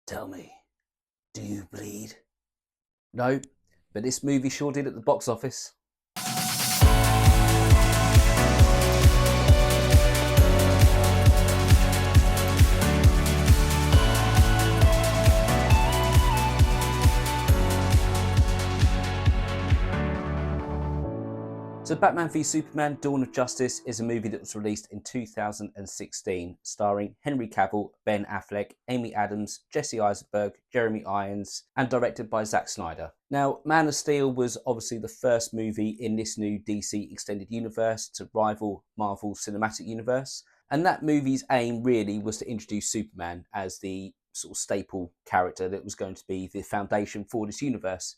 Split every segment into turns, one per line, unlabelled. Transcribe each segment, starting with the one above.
Tell me, do you bleed? No, but this movie sure did at the box office. So Batman v Superman Dawn of Justice is a movie that was released in 2016, starring Henry Cavill, Ben Affleck, Amy Adams, Jesse Eisenberg, Jeremy Irons, and directed by Zack Snyder. Now, Man of Steel was obviously the first movie in this new DC Extended Universe to rival Marvel Cinematic Universe, and that movie's aim really was to introduce Superman as the sort of staple character that was going to be the foundation for this universe.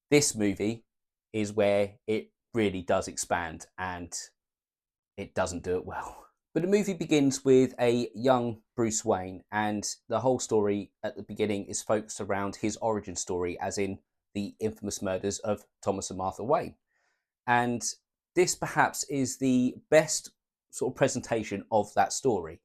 This movie is where it really does expand, and it doesn't do it well. But the movie begins with a young Bruce Wayne, and the whole story at the beginning is focused around his origin story, as in the infamous murders of Thomas and Martha Wayne. And this perhaps is the best sort of presentation of that story.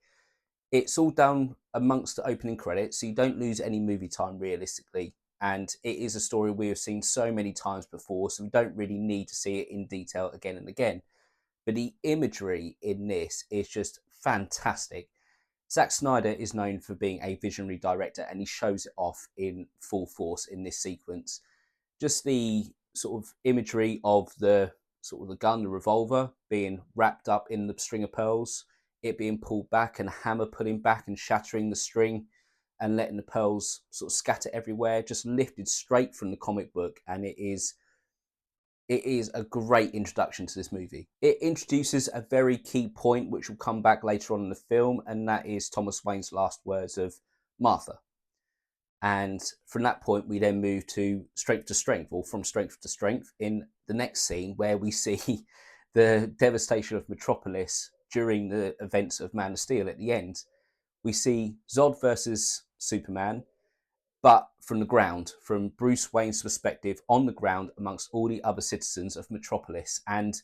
It's all done amongst the opening credits, so you don't lose any movie time realistically. And it is a story we have seen so many times before, so we don't really need to see it in detail again and again. But the imagery in this is just fantastic. Zack Snyder is known for being a visionary director, and he shows it off in full force in this sequence. Just the sort of imagery of the gun, the revolver, being wrapped up in the string of pearls, it being pulled back and a hammer pulling back and shattering the string and letting the pearls sort of scatter everywhere, just lifted straight from the comic book. And it is a great introduction to this movie. It introduces a very key point which will come back later on in the film, and that is Thomas Wayne's last words of Martha. And from that point, we then move to strength, or from strength to strength, in the next scene where we see the devastation of Metropolis during the events of Man of Steel at the end. We see Zod versus Superman, but from the ground, from Bruce Wayne's perspective on the ground amongst all the other citizens of Metropolis. And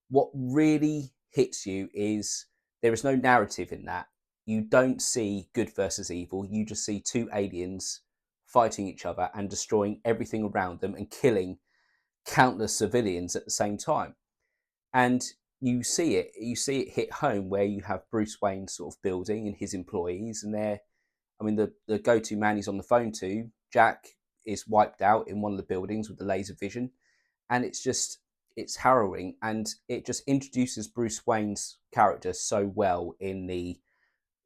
what really hits you is there is no narrative in that. You don't see good versus evil. You just see two aliens fighting each other and destroying everything around them and killing countless civilians at the same time. And you see it hit home where you have Bruce Wayne sort of building and his employees, and the go-to man he's on the phone to, Jack, is wiped out in one of the buildings with the laser vision. And it's harrowing, and it just introduces Bruce Wayne's character so well in the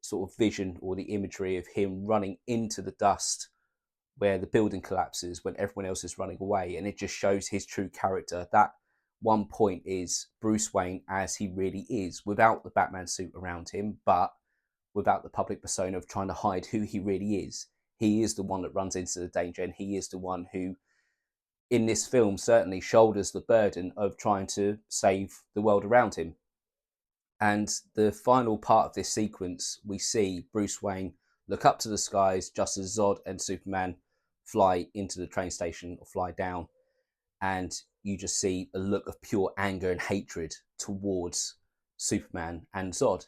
sort of vision or the imagery of him running into the dust where the building collapses when everyone else is running away. And it just shows his true character. That one point is Bruce Wayne as he really is, without the Batman suit around him, but without the public persona of trying to hide who he really is. He is the one that runs into the danger, and he is the one who, in this film, certainly shoulders the burden of trying to save the world around him. And the final part of this sequence, we see Bruce Wayne look up to the skies just as Zod and Superman fly into the train station or fly down. And you just see a look of pure anger and hatred towards Superman and Zod.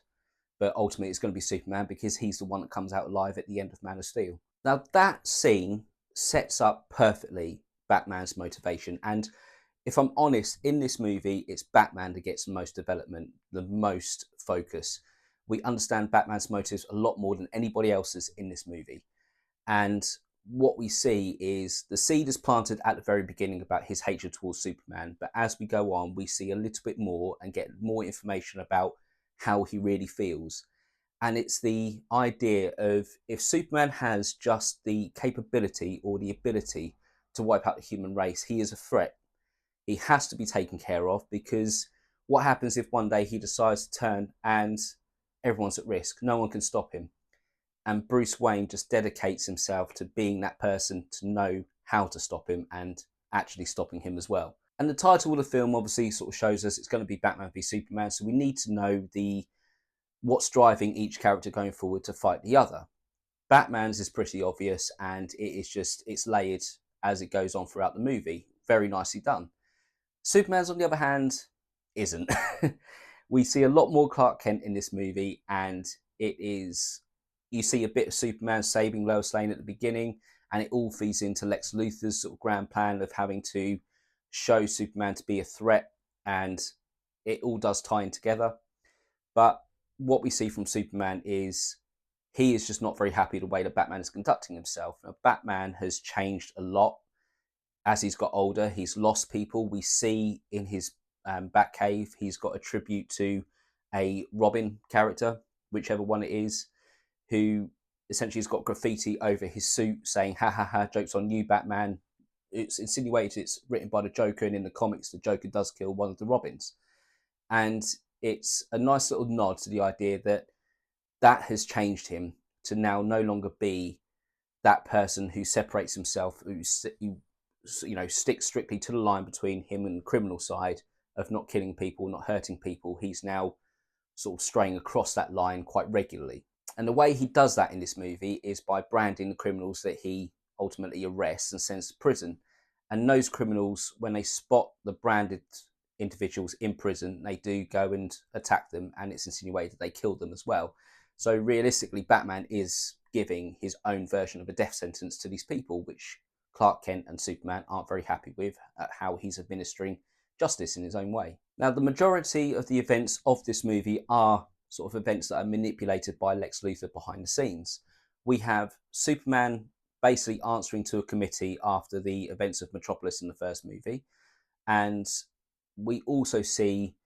But ultimately it's going to be Superman because he's the one that comes out alive at the end of Man of Steel. Now that scene sets up perfectly Batman's motivation. And if I'm honest, in this movie, it's Batman that gets the most development, the most focus. We understand Batman's motives a lot more than anybody else's in this movie. And what we see is the seed is planted at the very beginning about his hatred towards Superman. But as we go on, we see a little bit more and get more information about how he really feels. And it's the idea of, if Superman has just the capability or the ability to wipe out the human race, he is a threat. He has to be taken care of, because what happens if one day he decides to turn and everyone's at risk? No one can stop him. And Bruce Wayne just dedicates himself to being that person to know how to stop him and actually stopping him as well. And the title of the film obviously sort of shows us it's going to be Batman v Superman, so we need to know what's driving each character going forward to fight the other. Batman's is pretty obvious, and it's layered as it goes on throughout the movie. Very nicely done. Superman's, on the other hand, isn't. We see a lot more Clark Kent in this movie, and it is You see a bit of Superman saving Lois Lane at the beginning, and it all feeds into Lex Luthor's sort of grand plan of having to show Superman to be a threat, and it all does tie in together. But what we see from Superman is he is just not very happy the way that Batman is conducting himself. Now, Batman has changed a lot as he's got older. He's lost people. We see in his Batcave, he's got a tribute to a Robin character, whichever one it is, who essentially has got graffiti over his suit saying, ha ha ha, joke's on you, Batman. It's insinuated it's written by the Joker, and in the comics, the Joker does kill one of the Robins. And it's a nice little nod to the idea that that has changed him to now no longer be that person who separates himself, who sticks strictly to the line between him and the criminal side of not killing people, not hurting people. He's now sort of straying across that line quite regularly. And the way he does that in this movie is by branding the criminals that he ultimately arrests and sends to prison. And those criminals, when they spot the branded individuals in prison, they do go and attack them, and it's insinuated they kill them as well. So realistically, Batman is giving his own version of a death sentence to these people, which Clark Kent and Superman aren't very happy with at how he's administering justice in his own way. Now, the majority of the events of this movie are sort of events that are manipulated by Lex Luthor behind the scenes. We have Superman basically answering to a committee after the events of Metropolis in the first movie, and we also see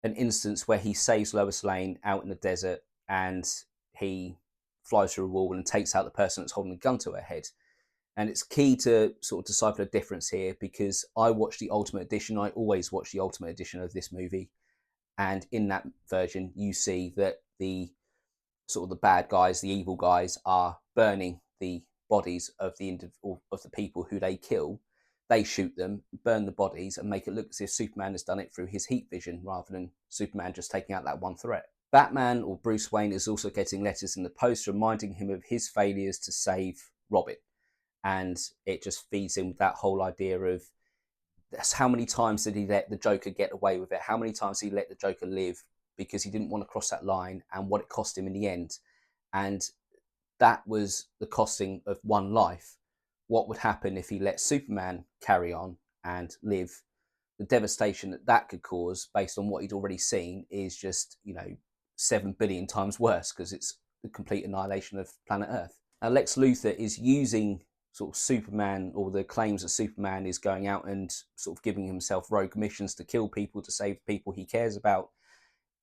an instance where he saves Lois Lane out in the desert, and he flies through a wall and takes out the person that's holding a gun to her head. And it's key to sort of decipher the difference here, because I watched the Ultimate Edition. I always watch the Ultimate Edition of this movie. And in that version, you see that the sort of the bad guys, the evil guys, are burning the bodies of the people who they kill. They shoot them, burn the bodies, and make it look as if Superman has done it through his heat vision rather than Superman just taking out that one threat. Batman, or Bruce Wayne, is also getting letters in the post reminding him of his failures to save Robin. And it just feeds in with that whole idea of that's how many times did he let the Joker get away with it? How many times did he let the Joker live because he didn't want to cross that line, and what it cost him in the end? And that was the costing of one life. What would happen if he let Superman carry on and live? The devastation that that could cause based on what he'd already seen is just, 7 billion times worse, because it's the complete annihilation of planet Earth. Now, Lex Luthor is using sort of Superman, or the claims that Superman is going out and sort of giving himself rogue missions to kill people, to save people he cares about,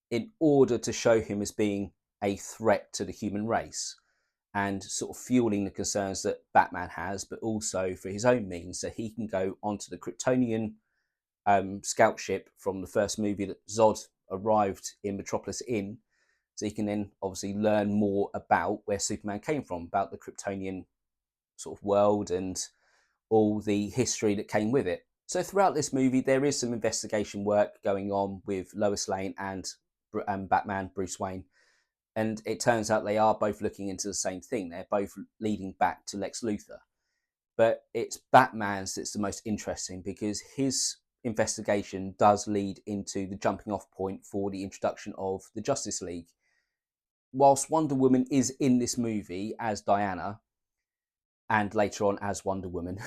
in order to show him as being a threat to the human race, and sort of fueling the concerns that Batman has, but also for his own means, so he can go onto the Kryptonian scout ship from the first movie that Zod arrived in Metropolis in, so he can then obviously learn more about where Superman came from, about the Kryptonian sort of world and all the history that came with it. So throughout this movie, there is some investigation work going on with Lois Lane and Batman, Bruce Wayne. And it turns out they are both looking into the same thing. They're both leading back to Lex Luthor. But it's Batman's that's the most interesting, because his investigation does lead into the jumping off point for the introduction of the Justice League. Whilst Wonder Woman is in this movie as Diana, and later on as Wonder Woman,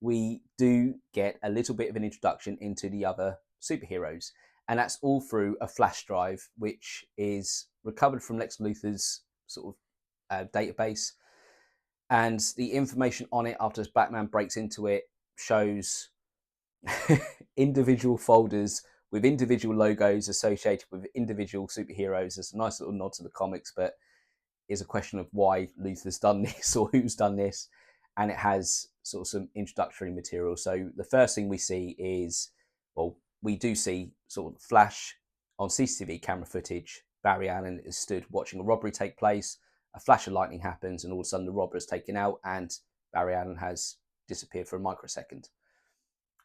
we do get a little bit of an introduction into the other superheroes. And that's all through a flash drive, which is recovered from Lex Luthor's sort of database. And the information on it, after Batman breaks into it, shows individual folders with individual logos associated with individual superheroes. It's a nice little nod to the comics, but is a question of why Luthor's done this or who's done this. And it has sort of some introductory material. So the first thing we see is, well, we do see sort of flash on CCTV camera footage. Barry Allen is stood watching a robbery take place. A flash of lightning happens, and all of a sudden the robber is taken out, and Barry Allen has disappeared for a microsecond.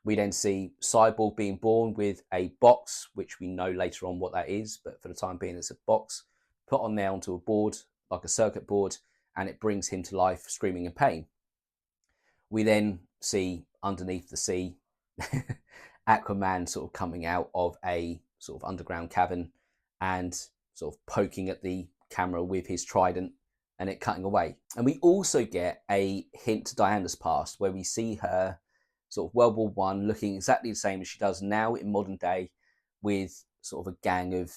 We then see Cyborg being born with a box, which we know later on what that is, but for the time being it's a box put on there onto a board, like a circuit board, and it brings him to life screaming in pain. We then see underneath the sea Aquaman sort of coming out of a sort of underground cavern and sort of poking at the camera with his trident, and it cutting away. And we also get a hint to Diana's past, where we see her sort of World War I looking exactly the same as she does now in modern day, with sort of a gang of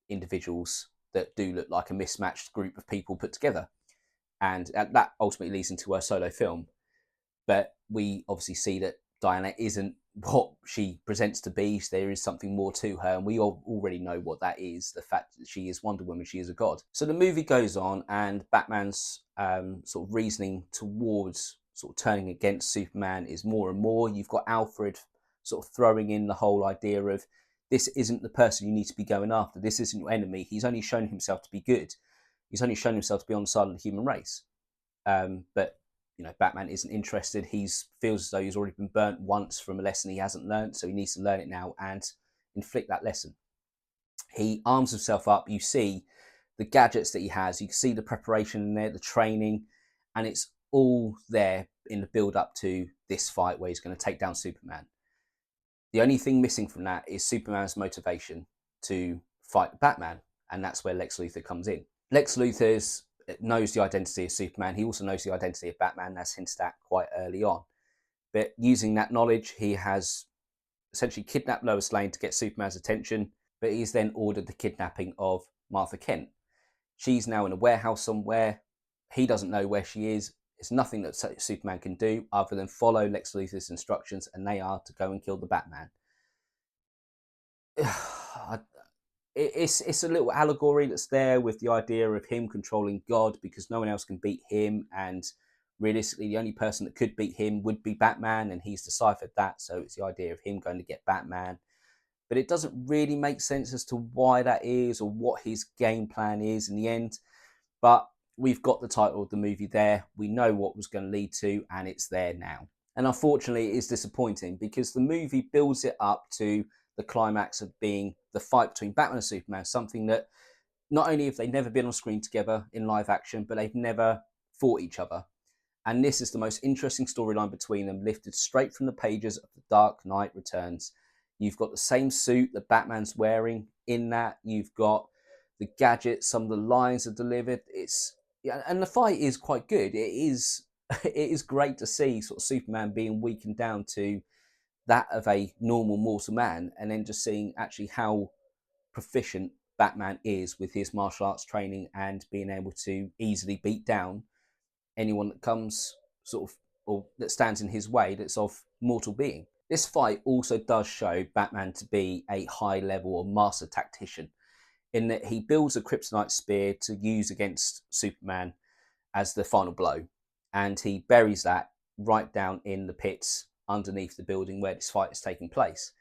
individuals that do look like a mismatched group of people put together. And that ultimately leads into her solo film. But we obviously see that Diana isn't what she presents to be. There is something more to her, and we all already know what that is, the fact that she is Wonder Woman, she is a god. So the movie goes on, and Batman's sort of reasoning towards sort of turning against Superman is more and more. You've got Alfred sort of throwing in the whole idea of, this isn't the person you need to be going after, this isn't your enemy, he's only shown himself to be good, he's only shown himself to be on the side of the human race. But Batman isn't interested. He feels as though he's already been burnt once from a lesson he hasn't learned, so he needs to learn it now and inflict that lesson. He arms himself up. You see the gadgets that he has. You can see the preparation in there, the training, and it's all there in the build up to this fight where he's going to take down Superman. The only thing missing from that is Superman's motivation to fight Batman, and that's where Lex Luthor comes in. Lex Luthor knows the identity of Superman. He also knows the identity of Batman. That's hinted at quite early on. But using that knowledge, he has essentially kidnapped Lois Lane to get Superman's attention, but he's then ordered the kidnapping of Martha Kent. She's now in a warehouse somewhere. He doesn't know where she is. There's nothing that Superman can do other than follow Lex Luthor's instructions, and they are to go and kill the Batman. It's a little allegory that's there with the idea of him controlling God, because no one else can beat him, and realistically the only person that could beat him would be Batman, and he's deciphered that, so it's the idea of him going to get Batman. But it doesn't really make sense as to why that is or what his game plan is in the end. But we've got the title of the movie there, we know what was going to lead to, and it's there now. And unfortunately it is disappointing, because the movie builds it up to the climax of being the fight between Batman and Superman, something that not only have they never been on screen together in live action, but they've never fought each other. And this is the most interesting storyline between them, lifted straight from the pages of The Dark Knight Returns. You've got the same suit that Batman's wearing in that. You've got the gadgets, some of the lines are delivered. And the fight is quite good. It is great to see sort of Superman being weakened down to that of a normal mortal man, and then just seeing actually how proficient Batman is with his martial arts training and being able to easily beat down anyone that comes sort of, or that stands in his way, that's of mortal being. This fight also does show Batman to be a high level or master tactician, in that he builds a kryptonite spear to use against Superman as the final blow, and he buries that right down in the pits underneath the building where this fight is taking place.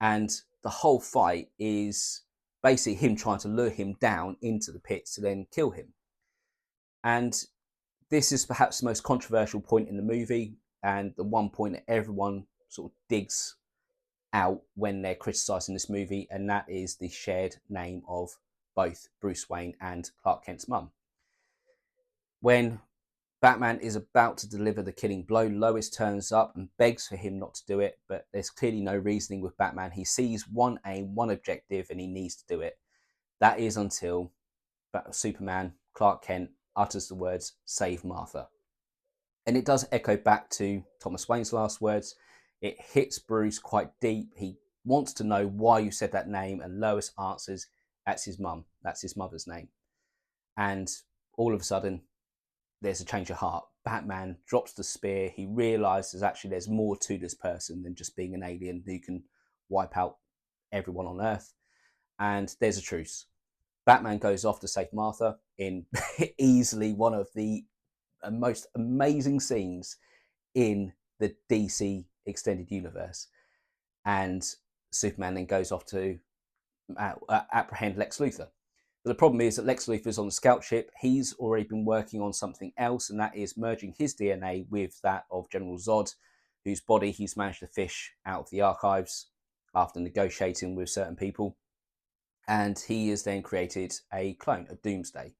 And the whole fight is basically him trying to lure him down into the pits to then kill him. And this is perhaps the most controversial point in the movie, and the one point that everyone sort of digs out when they're criticising this movie, and that is the shared name of both Bruce Wayne and Clark Kent's mum. When Batman is about to deliver the killing blow, Lois turns up and begs for him not to do it, but there's clearly no reasoning with Batman. He sees one aim, one objective, and he needs to do it. That is until Superman, Clark Kent, utters the words, "Save Martha." And it does echo back to Thomas Wayne's last words. It hits Bruce quite deep. He wants to know why you said that name, and Lois answers, that's his mum, that's his mother's name. And all of a sudden, there's a change of heart. Batman drops the spear. He realizes actually there's more to this person than just being an alien who can wipe out everyone on Earth. And there's a truce. Batman goes off to save Martha in easily one of the most amazing scenes in the DC extended universe. And Superman then goes off to apprehend Lex Luthor. But the problem is that Lex Luthor's on the scout ship. He's already been working on something else, and that is merging his DNA with that of General Zod, whose body he's managed to fish out of the archives after negotiating with certain people. And he has then created a clone, a Doomsday.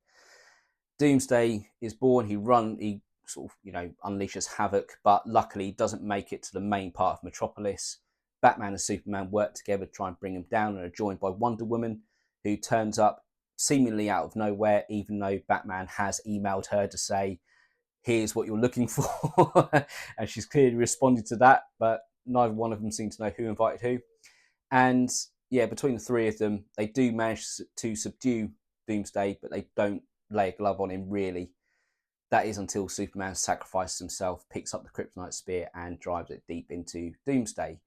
Doomsday is born. He sort of, unleashes havoc, but luckily doesn't make it to the main part of Metropolis. Batman and Superman work together to try and bring him down, and are joined by Wonder Woman, who turns up seemingly out of nowhere, even though Batman has emailed her to say, here's what you're looking for. And she's clearly responded to that, but neither one of them seem to know who invited who. And yeah, between the three of them, they do manage to subdue Doomsday, but they don't lay a glove on him, really. That is until Superman sacrifices himself, picks up the kryptonite spear, and drives it deep into Doomsday,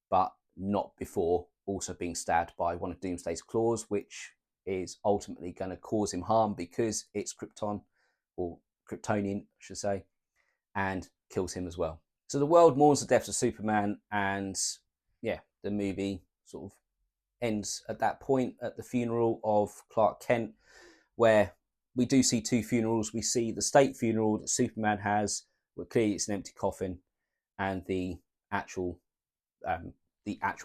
but not before also being stabbed by one of Doomsday's claws, which is ultimately going to cause him harm because it's Krypton, or Kryptonian, I should say, and kills him as well. So the world mourns the deaths of Superman, and yeah, the movie sort of ends at that point at the funeral of Clark Kent, where we do see two funerals. We see the state funeral that Superman has, where clearly it's an empty coffin, and the actual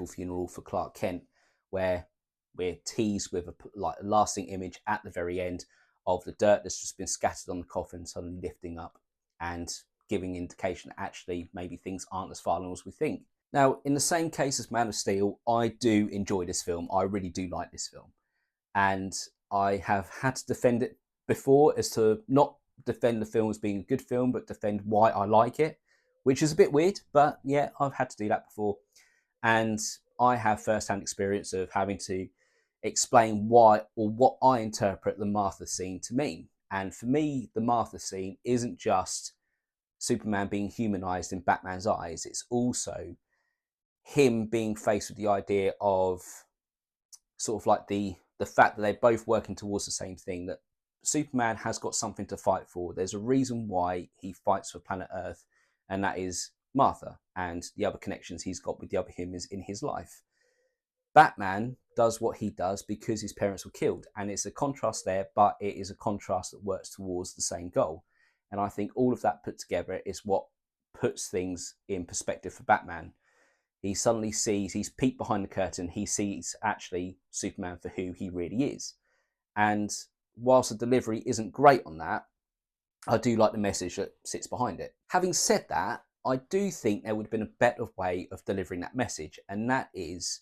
funeral for Clark Kent, where we're teased with a lasting image at the very end of the dirt that's just been scattered on the coffin suddenly lifting up and giving indication that actually maybe things aren't as final as we think. Now, in the same case as Man of Steel, I do enjoy this film. I really do like this film. And I have had to defend it before, as to not defend the film as being a good film, but defend why I like it, which is a bit weird, but yeah, I've had to do that before. And I have first-hand experience of having to explain why, or what I interpret the Martha scene to mean. And for me, the Martha scene isn't just Superman being humanized in Batman's eyes. It's also him being faced with the idea of sort of like the fact that they're both working towards the same thing, that Superman has got something to fight for. There's a reason why he fights for planet Earth, and that is Martha and the other connections he's got with the other humans in his life. Batman does what he does because his parents were killed, and it's a contrast there, but it is a contrast that works towards the same goal. And I think all of that put together is what puts things in perspective for Batman. He suddenly sees, he's peeked behind the curtain, he sees actually Superman for who he really is. And whilst the delivery isn't great on that, I do like the message that sits behind it. Having said that, I do think there would have been a better way of delivering that message, and that is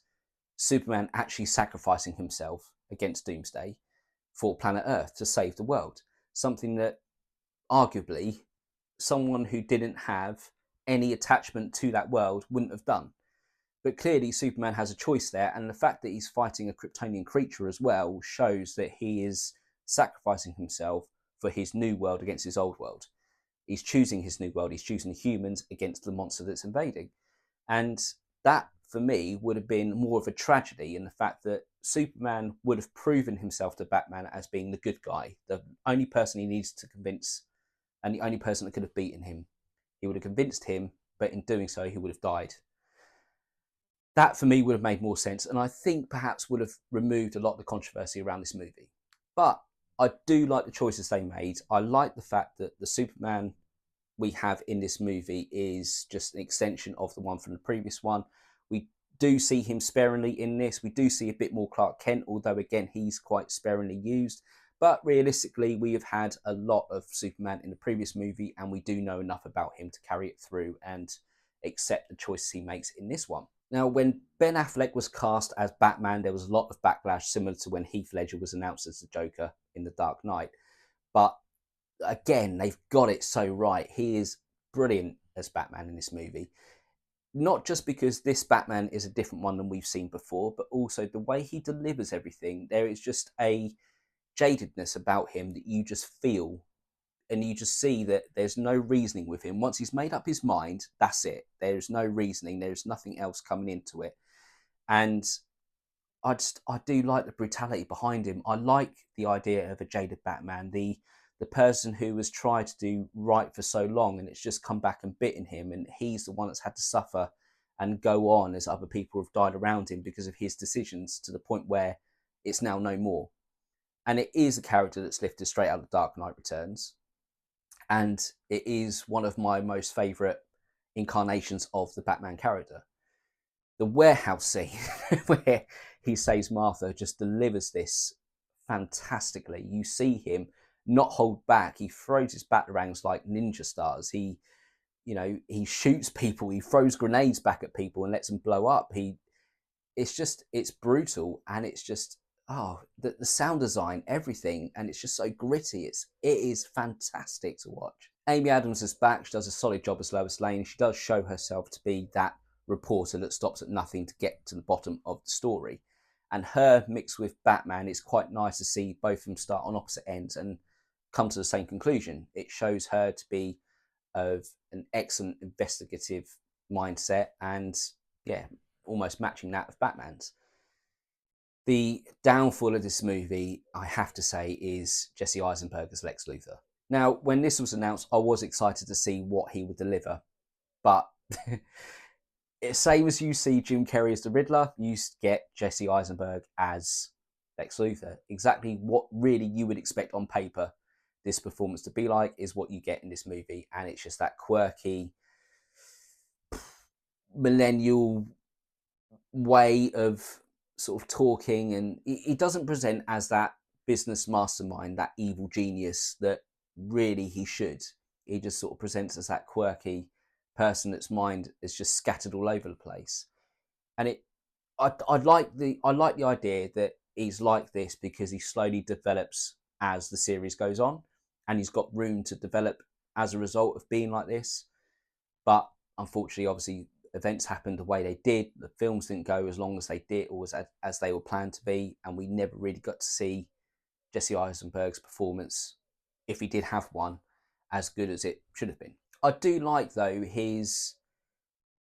Superman actually sacrificing himself against Doomsday for planet Earth to save the world. Something that arguably someone who didn't have any attachment to that world wouldn't have done. But clearly Superman has a choice there, and the fact that he's fighting a Kryptonian creature as well shows that he is sacrificing himself for his new world against his old world. He's choosing his new world, he's choosing humans against the monster that's invading. And that, for me, would have been more of a tragedy in the fact that Superman would have proven himself to Batman as being the good guy, the only person he needs to convince, and the only person that could have beaten him. He would have convinced him, but in doing so, he would have died. That, for me, would have made more sense, and I think perhaps would have removed a lot of the controversy around this movie. But I do like the choices they made. I like the fact that the Superman we have in this movie is just an extension of the one from the previous one. We do see him sparingly in this. We do see a bit more Clark Kent, although again, he's quite sparingly used. But realistically, we have had a lot of Superman in the previous movie, and we do know enough about him to carry it through and accept the choices he makes in this one. Now, when Ben Affleck was cast as Batman, there was a lot of backlash, similar to when Heath Ledger was announced as the Joker in The Dark Knight. But again, they've got it so right. He is brilliant as Batman in this movie. Not just because this Batman is a different one than we've seen before, but also the way he delivers everything. There is just a jadedness about him that you just feel, and you just see that there's no reasoning with him. Once he's made up his mind, that's it. There's no reasoning. There's nothing else coming into it. And I do like the brutality behind him. I like the idea of a jaded Batman, the person who has tried to do right for so long, and it's just come back and bitten him, and he's the one that's had to suffer and go on as other people have died around him because of his decisions, to the point where it's now no more. And it is a character that's lifted straight out of Dark Knight Returns, and it is one of my most favourite incarnations of the Batman character. The warehouse scene where he saves Martha just delivers this fantastically. You see him not hold back. He throws his batarangs like ninja stars. He shoots people. He throws grenades back at people and lets them blow up. It's brutal, and it's just the sound design, everything, and it's just so gritty. It is fantastic to watch. Amy Adams is back. She does a solid job as Lois Lane. She does show herself to be that reporter that stops at nothing to get to the bottom of the story. And her mixed with Batman, it's quite nice to see both of them start on opposite ends and come to the same conclusion. It shows her to be of an excellent investigative mindset, and yeah, almost matching that of Batman's. The downfall of this movie, I have to say, is Jesse Eisenberg as Lex Luthor. Now, when this was announced, I was excited to see what he would deliver, but same as you see Jim Carrey as the Riddler, you get Jesse Eisenberg as Lex Luthor. Exactly what really you would expect on paper this performance to be like is what you get in this movie, and it's just that quirky millennial way of sort of talking, and he doesn't present as that business mastermind, that evil genius that really he should. He just sort of presents as that quirky person that's mind is just scattered all over the place. And I like the idea that he's like this because he slowly develops as the series goes on, and he's got room to develop as a result of being like this. But unfortunately, obviously, events happened the way they did. The films didn't go as long as they did or as they were planned to be, and we never really got to see Jesse Eisenberg's performance, if he did have one, as good as it should have been. I do like, though, his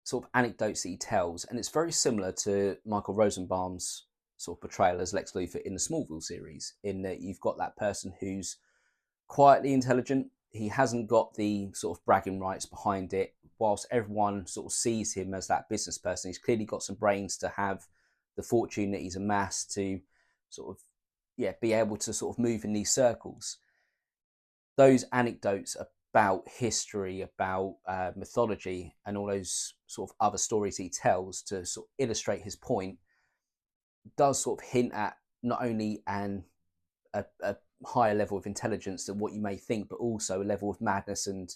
sort of anecdotes that he tells, and it's very similar to Michael Rosenbaum's sort of portrayal as Lex Luthor in the Smallville series, in that you've got that person who's quietly intelligent. He hasn't got the sort of bragging rights behind it. Whilst everyone sort of sees him as that business person, he's clearly got some brains to have the fortune that he's amassed to sort of, be able to sort of move in these circles. Those anecdotes about history, about mythology, and all those sort of other stories he tells to sort of illustrate his point does sort of hint at not only a higher level of intelligence than what you may think, but also a level of madness and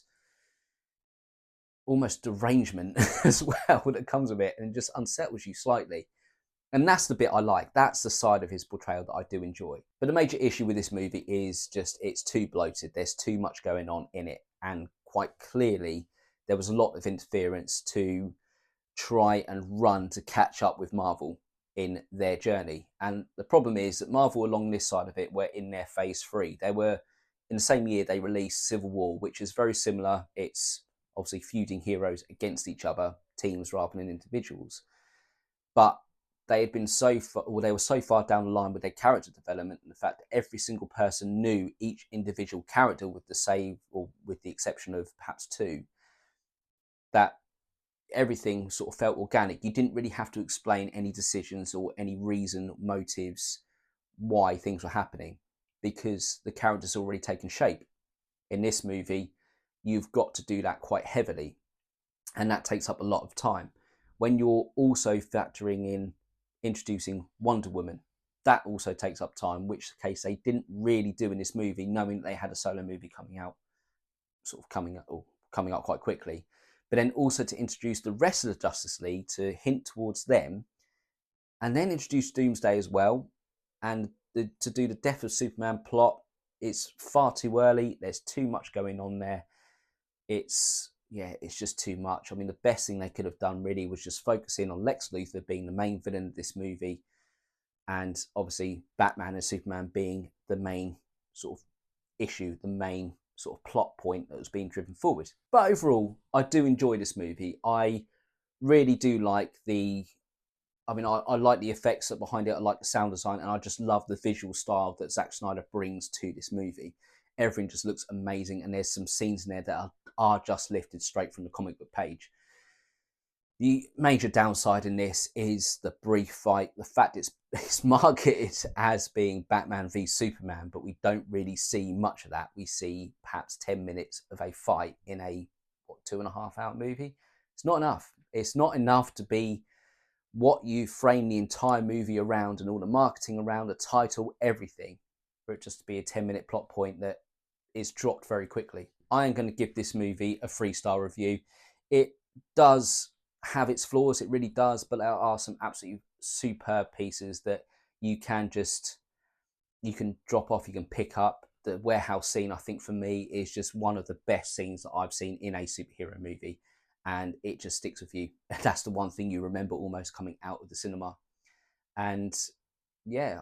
almost derangement as well that comes with it, and just unsettles you slightly. And that's the bit I like. That's the side of his portrayal that I do enjoy. But the major issue with this movie is just it's too bloated. There's too much going on in it. And quite clearly, there was a lot of interference to try and run to catch up with Marvel in their journey. And the problem is that Marvel, along this side of it, were in their phase 3. They were, in the same year, they released Civil War, which is very similar. It's obviously feuding heroes against each other, teams rather than individuals. But they had been they were so far down the line with their character development, and the fact that every single person knew each individual character with the exception of perhaps 2, that everything sort of felt organic. You didn't really have to explain any decisions or any reason, motives, why things were happening, because the characters already taken shape. In this movie, you've got to do that quite heavily, and that takes up a lot of time. When you're also factoring in introducing Wonder Woman, that also takes up time, which the case they didn't really do in this movie, knowing that they had a solo movie coming up quite quickly. But then also to introduce the rest of the Justice League, to hint towards them, and then introduce Doomsday as well, and to do the Death of Superman plot, it's far too early. There's too much going on there. It's just too much. I mean, the best thing they could have done really was just focus in on Lex Luthor being the main villain of this movie, and obviously Batman and Superman being the main sort of issue, the main sort of plot point that was being driven forward. But overall, I do enjoy this movie. I really do like I like the effects that behind it. I like the sound design, and I just love the visual style that Zack Snyder brings to this movie. Everything just looks amazing, and there's some scenes in there that are just lifted straight from the comic book page. The major downside in this is the brief fight. The fact it's marketed as being Batman v Superman, but we don't really see much of that. We see perhaps 10 minutes of a fight in a 2.5 hour movie. It's not enough. It's not enough to be what you frame the entire movie around, and all the marketing around, the title, everything, for it just to be a 10-minute plot point that is dropped very quickly. I am going to give this movie a 3-star review. It does have its flaws, it really does, but there are some absolutely superb pieces that you can drop off, you can pick up. The warehouse scene, I think for me, is just one of the best scenes that I've seen in a superhero movie, and it just sticks with you. That's the one thing you remember almost coming out of the cinema. And yeah,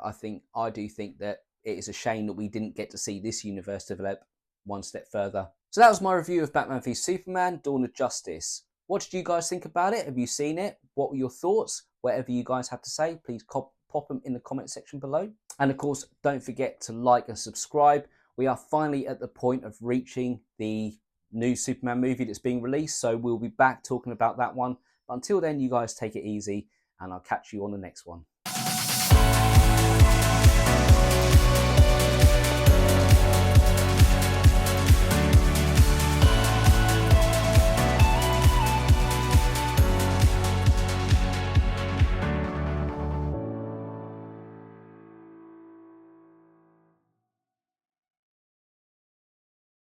I do think that it is a shame that we didn't get to see this universe develop one step further. So that was my review of Batman v Superman: Dawn of Justice. What did you guys think about it? Have you seen it? What were your thoughts? Whatever you guys have to say, please pop them in the comment section below. And of course, don't forget to like and subscribe. We are finally at the point of reaching the new Superman movie that's being released, so we'll be back talking about that one. But until then, you guys take it easy, and I'll catch you on the next one.